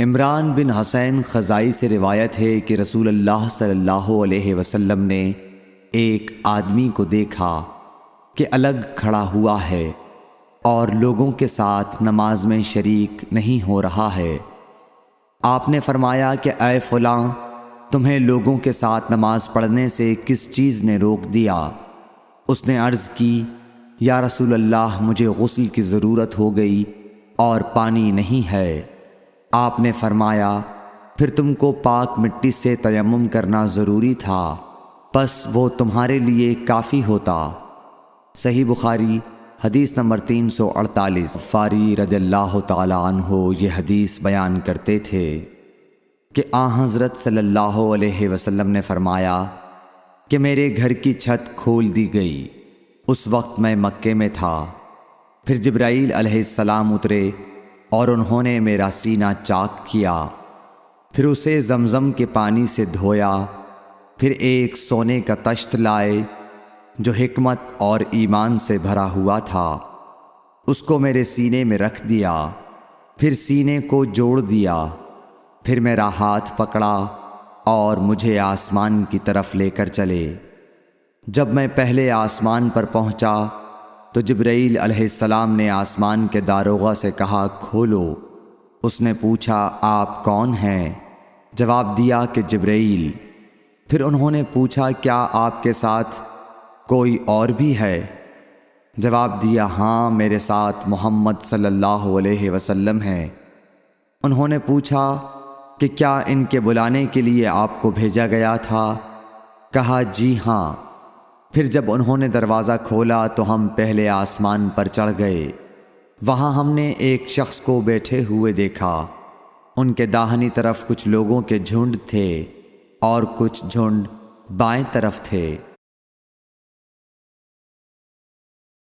عمران بن حسین خزائی سے روایت ہے کہ رسول اللہ صلی اللہ علیہ وسلم نے ایک آدمی کو دیکھا کہ الگ کھڑا ہوا ہے اور لوگوں کے ساتھ نماز میں شریک نہیں ہو رہا ہے۔ آپ نے فرمایا کہ اے فلاں، تمہیں لوگوں کے ساتھ نماز پڑھنے سے کس چیز نے روک دیا؟ اس نے عرض کی، یا رسول اللہ، مجھے غسل کی ضرورت ہو گئی اور پانی نہیں ہے۔ آپ نے فرمایا، پھر تم کو پاک مٹی سے تیمم کرنا ضروری تھا، پس وہ تمہارے لیے کافی ہوتا۔ صحیح بخاری حدیث نمبر 348۔ غفاری رضی اللہ تعالی عنہ یہ حدیث بیان کرتے تھے کہ حضرت صلی اللہ علیہ وسلم نے فرمایا کہ میرے گھر کی چھت کھول دی گئی۔ اس وقت میں مکے میں تھا۔ پھر جبرائیل علیہ السلام اترے اور انہوں نے میرا سینہ چاک کیا، پھر اسے زمزم کے پانی سے دھویا، پھر ایک سونے کا تشت لائے جو حکمت اور ایمان سے بھرا ہوا تھا، اس کو میرے سینے میں رکھ دیا، پھر سینے کو جوڑ دیا، پھر میرا ہاتھ پکڑا اور مجھے آسمان کی طرف لے کر چلے۔ جب میں پہلے آسمان پر پہنچا تو جبرائیل علیہ السلام نے آسمان کے داروغہ سے کہا، کھولو۔ اس نے پوچھا، آپ کون ہیں؟ جواب دیا کہ جبرائیل۔ پھر انہوں نے پوچھا، کیا آپ کے ساتھ کوئی اور بھی ہے؟ جواب دیا، ہاں، میرے ساتھ محمد صلی اللہ علیہ وسلم ہے۔ انہوں نے پوچھا کہ کیا ان کے بلانے کے لیے آپ کو بھیجا گیا تھا؟ کہا، جی ہاں۔ پھر جب انہوں نے دروازہ کھولا تو ہم پہلے آسمان پر چڑھ گئے۔ وہاں ہم نے ایک شخص کو بیٹھے ہوئے دیکھا۔ ان کے داہنی طرف کچھ لوگوں کے جھنڈ تھے اور کچھ جھنڈ بائیں طرف تھے۔